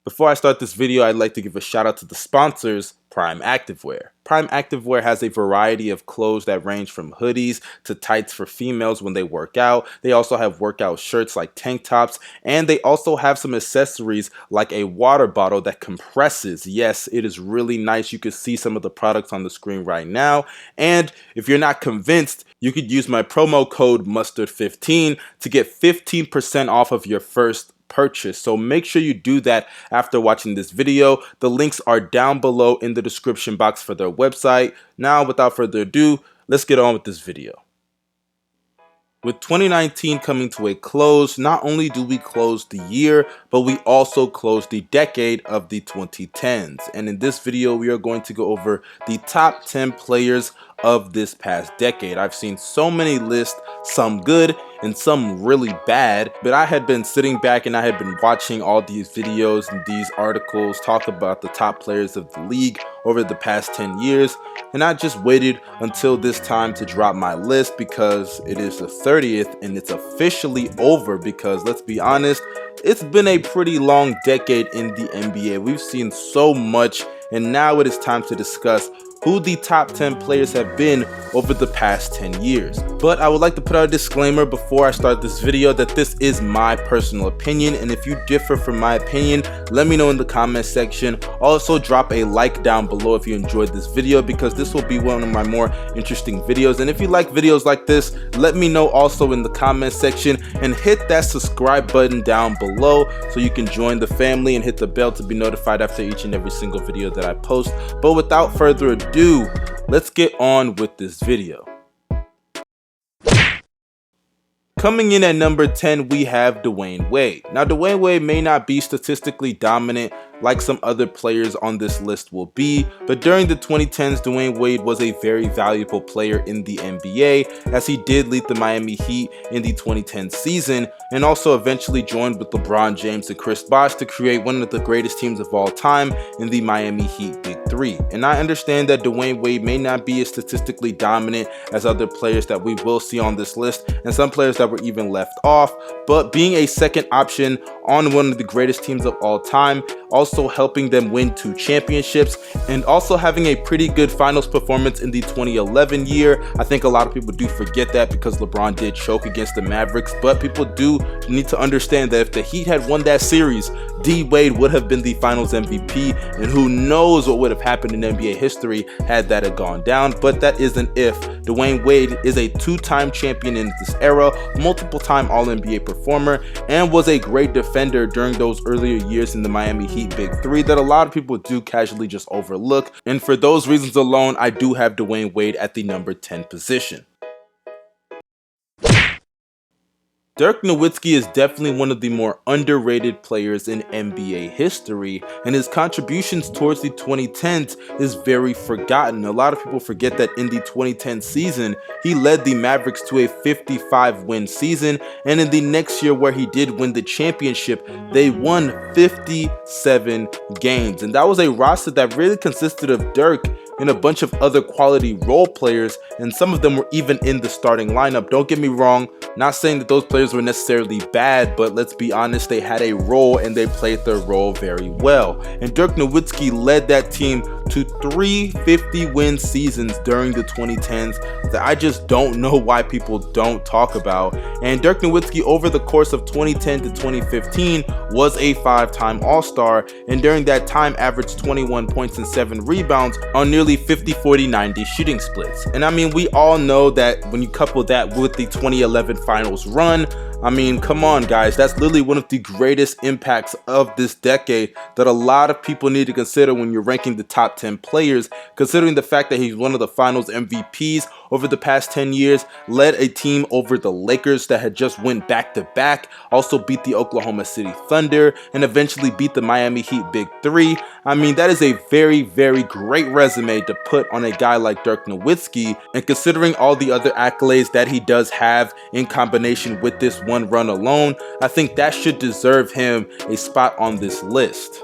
Before I start this video, I'd like to give a shout out to the sponsors, Prime Activewear. Prime Activewear has a variety of clothes that range from hoodies to tights for females when they work out. They also have workout shirts like tank tops, and they also have some accessories like a water bottle that compresses. Yes, it is really nice. You can see some of the products on the screen right now. And if you're not convinced, you could use my promo code MUSTARD15 to get 15% off of your first purchase. So make sure you do that after watching this video. The links are down below in the description box for their website. Now, without further ado, let's get on with this video. With 2019 coming to a close, not only do we close the year, but we also close the decade of the 2010s. And in this video, we are going to go over the top 10 players of this past decade. I've seen so many lists, some good and some really bad, but I had been sitting back and I had been watching all these videos and these articles talk about the top players of the league over the past 10 years, and I just waited until this time to drop my list because it is the 30th and it's officially over. Because let's be honest, it's been a pretty long decade in the NBA. We've seen so much, and now it is time to discuss who the top 10 players have been over the past 10 years. But I would like to put out a disclaimer before I start this video that this is my personal opinion, and if you differ from my opinion, let me know in the comment section. Also, drop a like down below if you enjoyed this video, because this will be one of my more interesting videos. And if you like videos like this, let me know also in the comment section, and hit that subscribe button down below so you can join the family and hit the bell to be notified after each and every single video that I post. But without further ado, let's get on with this video. Coming in at number 10, we have DWade. Now, DWade may not be statistically dominant like some other players on this list will be, but during the 2010s, DWade was a very valuable player in the NBA, as he did lead the Miami Heat in the 2010 season, and also eventually joined with LeBron James and Chris Bosh to create one of the greatest teams of all time in the Miami Heat Big Three. And I understand that DWade may not be as statistically dominant as other players that we will see on this list, and some players that were even left off, but being a second option on one of the greatest teams of all time, also helping them win 2 championships, and also having a pretty good finals performance in the 2011 year. I think a lot of people do forget that because LeBron did choke against the Mavericks, but people do need to understand that if the Heat had won that series, DWade would have been the finals MVP, and who knows what would have happened in NBA history had that have gone down. But that is an if. DWade is a 2-time champion in this era, multiple-time All-NBA performer, and was a great defender during those earlier years in the Miami Heat Big Three that a lot of people do casually just overlook. And for those reasons alone, I do have DWade at the number 10 position. Dirk Nowitzki is definitely one of the more underrated players in NBA history, and his contributions towards the 2010s is very forgotten. A lot of people forget that in the 2010 season, he led the Mavericks to a 55-win season, and in the next year where he did win the championship, they won 57 games. And that was a roster that really consisted of Dirk and a bunch of other quality role players, and some of them were even in the starting lineup. Don't get me wrong, not saying that those players were necessarily bad, but let's be honest, they had a role and they played their role very well. And Dirk Nowitzki led that team to 3 50-win seasons during the 2010s that I just don't know why people don't talk about. And Dirk Nowitzki over the course of 2010 to 2015 was a 5-time All-Star, and during that time averaged 21 points and 7 rebounds on nearly 50-40-90 shooting splits. And I mean, we all know that when you couple that with the 2011 finals run, I mean, come on guys, that's literally one of the greatest impacts of this decade that a lot of people need to consider when you're ranking the top 10 players, considering the fact that he's one of the finals MVPs over the past 10 years, led a team over the Lakers that had just went back-to-back, also beat the Oklahoma City Thunder, and eventually beat the Miami Heat Big Three. I mean, that is a very, very great resume to put on a guy like Dirk Nowitzki, and considering all the other accolades that he does have in combination with this one run alone, I think that should deserve him a spot on this list.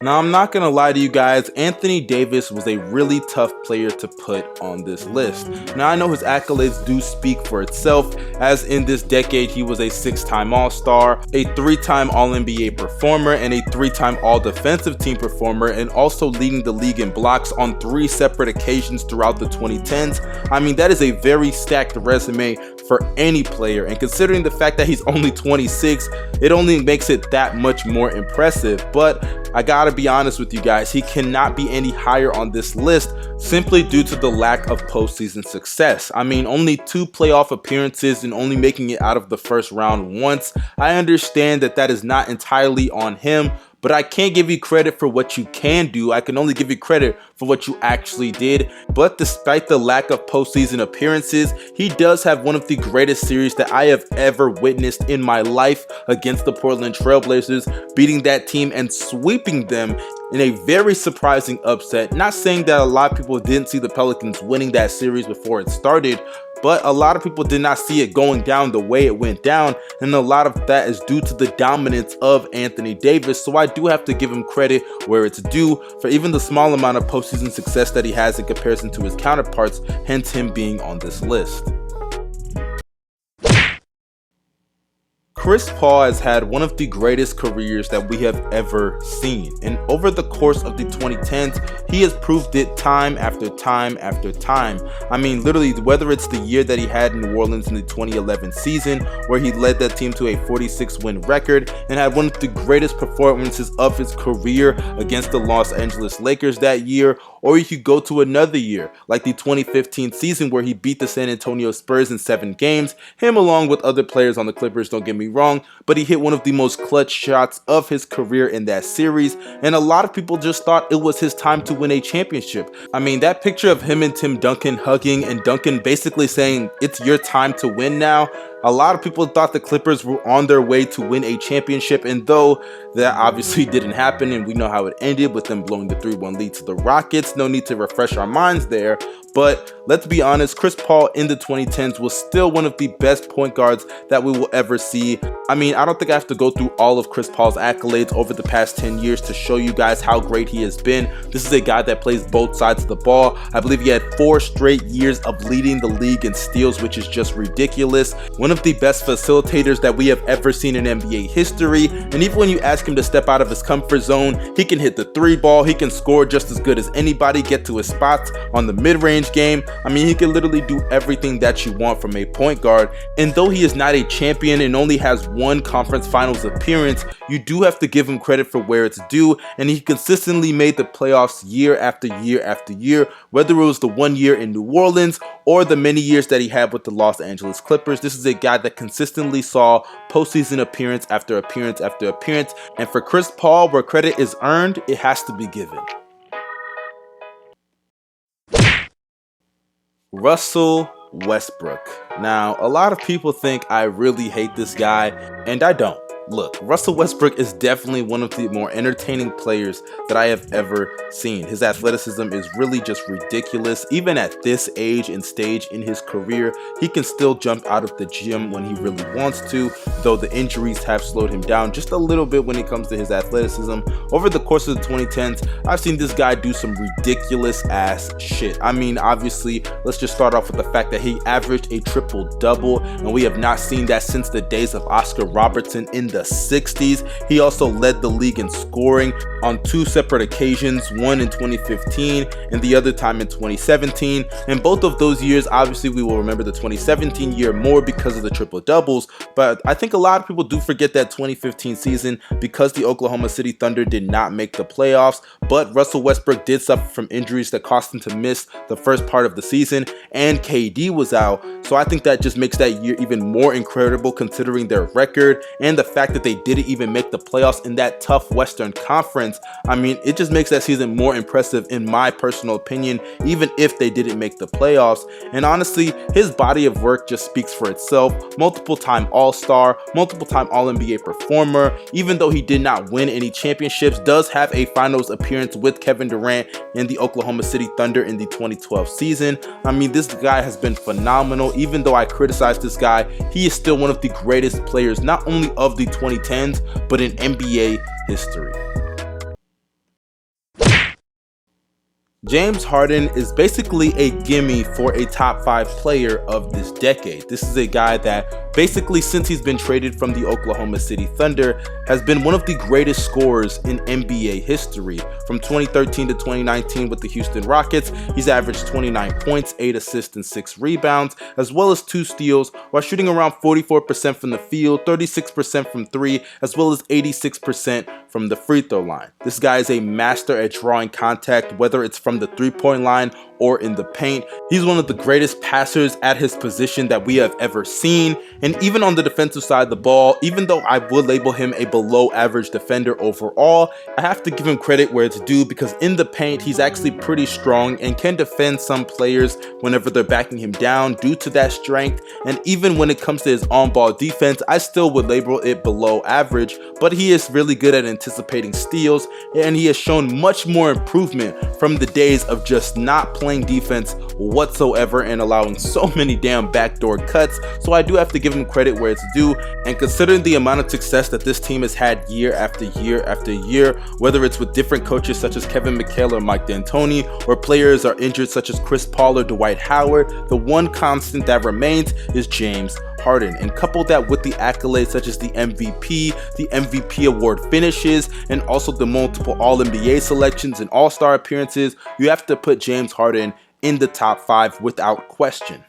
Now, I'm not gonna lie to you guys, Anthony Davis was a really tough player to put on this list. Now, I know his accolades do speak for itself, as in this decade he was a 6-time All-Star, a 3-time All-NBA performer, and a 3-time All-Defensive Team performer, and also leading the league in blocks on 3 separate occasions throughout the 2010s. I mean, that is a very stacked resume for any player, and considering the fact that he's only 26, it only makes it that much more impressive. But I gotta be honest with you guys, he cannot be any higher on this list simply due to the lack of postseason success. I mean, only 2 playoff appearances and only making it out of the first round once. I understand that that is not entirely on him, but I can't give you credit for what you can do. I can only give you credit for what you actually did. But despite the lack of postseason appearances, he does have one of the greatest series that I have ever witnessed in my life against the Portland Trailblazers, beating that team and sweeping them in a very surprising upset. Not saying that a lot of people didn't see the Pelicans winning that series before it started, but a lot of people did not see it going down the way it went down, and a lot of that is due to the dominance of Anthony Davis. So I do have to give him credit where it's due for even the small amount of postseason success that he has in comparison to his counterparts, hence him being on this list. Chris Paul has had one of the greatest careers that we have ever seen, and over the course of the 2010s, he has proved it time after time after time. I mean, literally, whether it's the year that he had in New Orleans in the 2011 season, where he led that team to a 46-win record and had one of the greatest performances of his career against the Los Angeles Lakers that year, or you could go to another year, like the 2015 season where he beat the San Antonio Spurs in 7 games, him along with other players on the Clippers, don't get me wrong, but he hit one of the most clutch shots of his career in that series, and a lot of people just thought it was his time to win a championship. I mean, that picture of him and Tim Duncan hugging and Duncan basically saying, "It's your time to win now," a lot of people thought the Clippers were on their way to win a championship, and though that obviously didn't happen, and we know how it ended with them blowing the 3-1 lead to the Rockets, no need to refresh our minds there. But let's be honest, Chris Paul in the 2010s was still one of the best point guards that we will ever see. I mean, I don't think I have to go through all of Chris Paul's accolades over the past 10 years to show you guys how great he has been. This is a guy that plays both sides of the ball. I believe he had 4 straight years of leading the league in steals, which is just ridiculous. One of the best facilitators that we have ever seen in NBA history. And even when you ask him to step out of his comfort zone, he can hit the 3 ball, he can score just as good as anybody, get to his spots on the mid-range game. I mean, he can literally do everything that you want from a point guard. And though he is not a champion and only has 1 conference finals appearance, you do have to give him credit for where it's due, and he consistently made the playoffs year after year after year, whether it was the 1 year in New Orleans or the many years that he had with the Los Angeles Clippers. This is a guy that consistently saw postseason appearance after appearance after appearance, and for Chris Paul, where credit is earned, it has to be given. Russell Westbrook. Now, a lot of people think I really hate this guy, and I don't. Look, Russell Westbrook is definitely one of the more entertaining players that I have ever seen. His athleticism is really just ridiculous. Even at this age and stage in his career, he can still jump out of the gym when he really wants to, though the injuries have slowed him down just a little bit when it comes to his athleticism. Over the course of the 2010s, I've seen this guy do some ridiculous ass shit. I mean, obviously, let's just start off with the fact that he averaged a triple-double, and we have not seen that since the days of Oscar Robertson in the 60s. He also led the league in scoring on 2 separate occasions, one in 2015 and the other time in 2017. And both of those years, obviously, we will remember the 2017 year more because of the triple doubles, but I think a lot of people do forget that 2015 season because the Oklahoma City Thunder did not make the playoffs. But Russell Westbrook did suffer from injuries that cost him to miss the first part of the season, and KD was out. So I think that just makes that year even more incredible considering their record and the fact that they didn't even make the playoffs in that tough Western Conference. I mean, it just makes that season more impressive in my personal opinion, even if they didn't make the playoffs. And honestly, his body of work just speaks for itself. Multiple time All-Star, multiple time All-NBA performer, even though he did not win any championships, does have a finals appearance with Kevin Durant in the Oklahoma City Thunder in the 2012 season. I mean, this guy has been phenomenal. Even though I criticize this guy, he is still one of the greatest players, not only of the 2010s, but in NBA history. James Harden is basically a gimme for a top 5 player of this decade. This is a guy that basically, since he's been traded from the Oklahoma City Thunder, has been one of the greatest scorers in NBA history. From 2013 to 2019 with the Houston Rockets, he's averaged 29 points, 8 assists, and 6 rebounds, as well as 2 steals, while shooting around 44% from the field, 36% from 3, as well as 86% from the free throw line. This guy is a master at drawing contact, whether it's from the three-point line or in the paint. He's one of the greatest passers at his position that we have ever seen. And even on the defensive side of the ball, even though I would label him a below average defender overall, I have to give him credit where it's due, because in the paint, he's actually pretty strong and can defend some players whenever they're backing him down due to that strength. And even when it comes to his on-ball defense, I still would label it below average, but he is really good at anticipating steals, and he has shown much more improvement from the days of just not playing defense whatsoever and allowing so many damn backdoor cuts. So I do have to give him credit where it's due, and considering the amount of success that this team has had year after year after year, whether it's with different coaches such as Kevin McHale or Mike D'Antoni, or players are injured such as Chris Paul or Dwight Howard, the one constant that remains is James Harden. And couple that with the accolades such as the MVP award finishes, and also the multiple All-NBA selections and All-Star appearances, you have to put James Harden in the top 5 without question.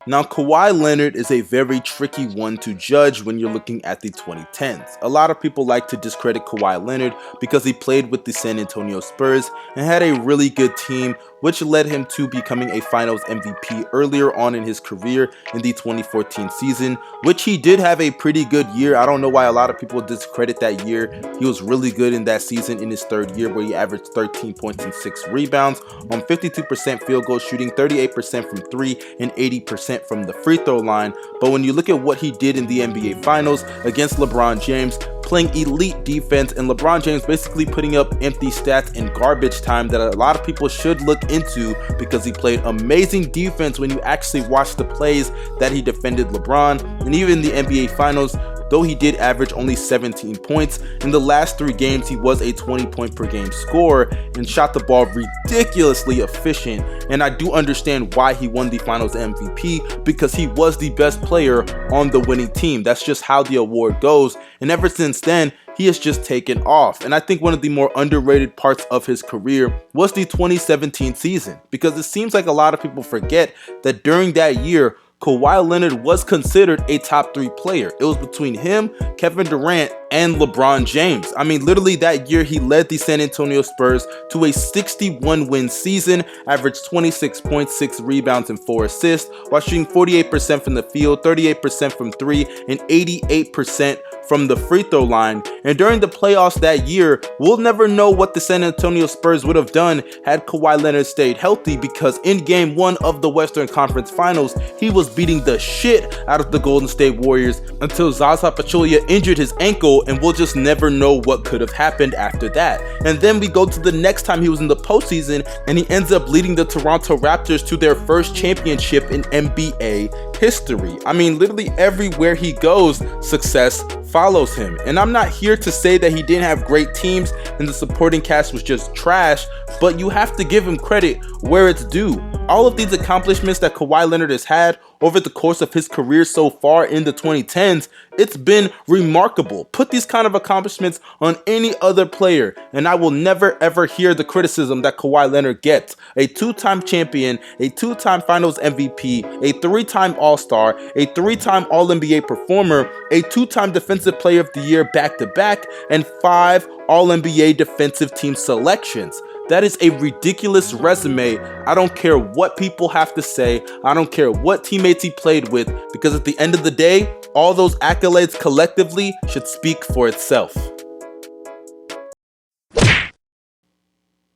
Now, Kawhi Leonard is a very tricky one to judge when you're looking at the 2010s. A lot of people like to discredit Kawhi Leonard because he played with the San Antonio Spurs and had a really good team, which led him to becoming a Finals MVP earlier on in his career in the 2014 season, which he did have a pretty good year. I don't know why a lot of people discredit that year. He was really good in that season in his 3rd year, where he averaged 13 points and 6 rebounds on 52% field goal shooting, 38% from 3, and 80% from the free throw line. But when you look at what he did in the NBA Finals against LeBron James, playing elite defense, and LeBron James basically putting up empty stats in garbage time that a lot of people should look into, because he played amazing defense when you actually watch the plays that he defended LeBron. And even in the NBA Finals, though he did average only 17 points, in the last 3 games he was a 20-point per game scorer and shot the ball ridiculously efficient. And I do understand why he won the Finals MVP, because he was the best player on the winning team. That's just how the award goes, and ever since then he has just taken off. And I think one of the more underrated parts of his career was the 2017 season, because it seems like a lot of people forget that during that year Kawhi Leonard was considered a top 3 player. It was between him, Kevin Durant, and LeBron James. I mean, literally that year he led the San Antonio Spurs to a 61-win season, averaged 26 points, 6 rebounds, and 4 assists, while shooting 48% from the field, 38% from 3, and 88% from the free throw line. And during the playoffs that year, we'll never know what the San Antonio Spurs would have done had Kawhi Leonard stayed healthy, because in game 1 of the Western Conference Finals, he was beating the shit out of the Golden State Warriors until Zaza Pachulia injured his ankle, and we'll just never know what could have happened after that. And then we go to the next time he was in the postseason, and he ends up leading the Toronto Raptors to their first championship in NBA history. I mean, literally everywhere he goes, success follows him. And I'm not here to say that he didn't have great teams and the supporting cast was just trash, but you have to give him credit where it's due. All of these accomplishments that Kawhi Leonard has had over the course of his career so far in the 2010s, it's been remarkable. Put these kind of accomplishments on any other player, and I will never ever hear the criticism that Kawhi Leonard gets. A 2-time champion, a 2-time Finals MVP, a 3-time All-Star, a 3-time All-NBA performer, a 2-time Defensive Player of the Year back-to-back, and 5 All-NBA defensive team selections. That is a ridiculous resume. I don't care what people have to say. I don't care what teammates he played with, because at the end of the day, all those accolades collectively should speak for itself.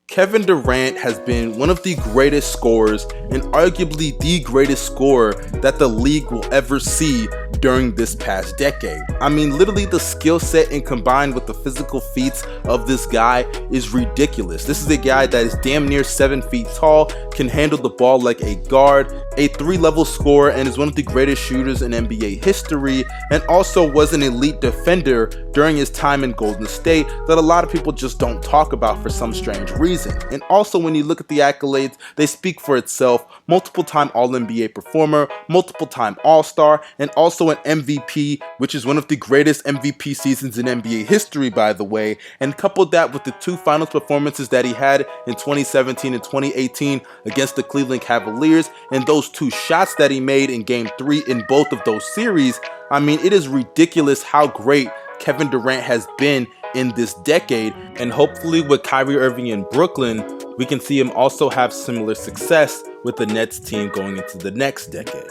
Kevin Durant has been one of the greatest scorers and arguably the greatest scorer that the league will ever see during this past decade. I mean, literally the skill set and combined with the physical feats of this guy is ridiculous. This is a guy that is damn near 7 feet tall, can handle the ball like a guard, a 3-level scorer, and is one of the greatest shooters in NBA history, and also was an elite defender during his time in Golden State that a lot of people just don't talk about for some strange reason. And also when you look at the accolades, they speak for itself. Multiple time All-NBA performer, multiple time All-Star, and also an MVP, which is one of the greatest MVP seasons in NBA history, by the way. And coupled that with the 2 finals performances that he had in 2017 and 2018 against the Cleveland Cavaliers, and those 2 shots that he made in Game 3 in both of those series, I mean, it is ridiculous how great Kevin Durant has been in this decade, and hopefully with Kyrie Irving in Brooklyn, we can see him also have similar success with the Nets team going into the next decade.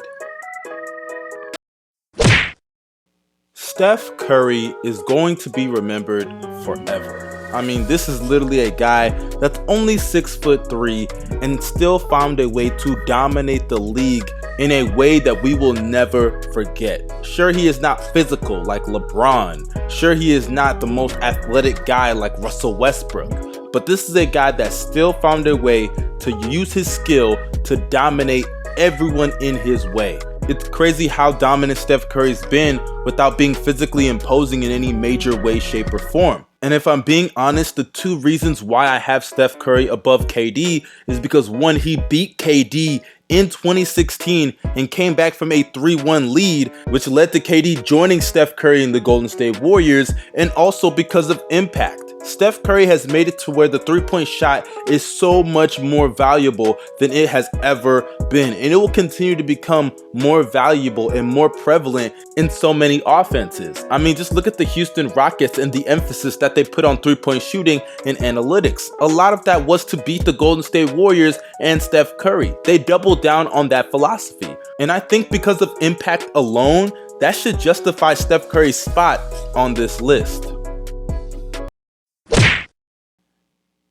Steph Curry is going to be remembered forever. I mean, this is literally a guy that's only 6'3" and still found a way to dominate the league in a way that we will never forget. Sure, he is not physical like LeBron. Sure, he is not the most athletic guy like Russell Westbrook. But this is a guy that still found a way to use his skill to dominate everyone in his way. It's crazy how dominant Steph Curry's been without being physically imposing in any major way, shape, or form. And if I'm being honest, the 2 reasons why I have Steph Curry above KD is because 1, he beat KD in 2016 and came back from a 3-1 lead, which led to KD joining Steph Curry in the Golden State Warriors, and also because of impact. Steph Curry has made it to where the 3-point shot is so much more valuable than it has ever been, and it will continue to become more valuable and more prevalent in so many offenses. I mean, just look at the Houston Rockets and the emphasis that they put on 3-point shooting and analytics. A lot of that was to beat the Golden State Warriors and Steph Curry. They doubled down on that philosophy, and I think because of impact alone, that should justify Steph Curry's spot on this list.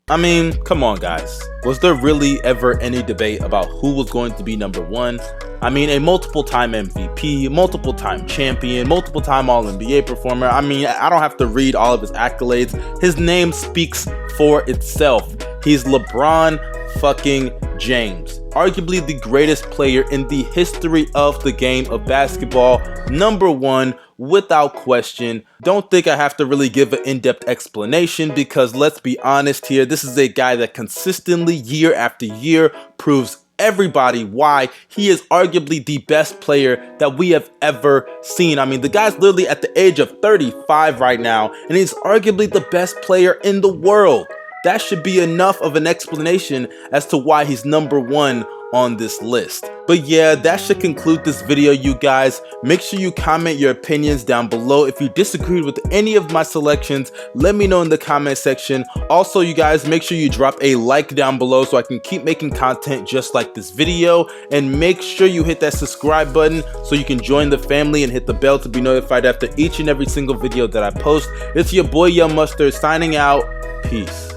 I mean, come on guys, was there really ever any debate about who was going to be number 1? I mean, a multiple time MVP, multiple time champion, multiple time All-NBA performer. I mean, I don't have to read all of his accolades. His name speaks for itself. He's LeBron fucking James, arguably the greatest player in the history of the game of basketball, number 1 without question. Don't think I have to really give an in-depth explanation because let's be honest here, this is a guy that consistently year after year proves everybody why he is arguably the best player that we have ever seen. I mean, the guy's literally at the age of 35 right now, and he's arguably the best player in the world. That should be enough of an explanation as to why he's number 1 on this list. But yeah, that should conclude this video, you guys. Make sure you comment your opinions down below. If you disagreed with any of my selections, let me know in the comment section. Also, you guys, make sure you drop a like down below so I can keep making content just like this video, and make sure you hit that subscribe button so you can join the family and hit the bell to be notified after each and every single video that I post. It's your boy Young Mustard signing out. Peace.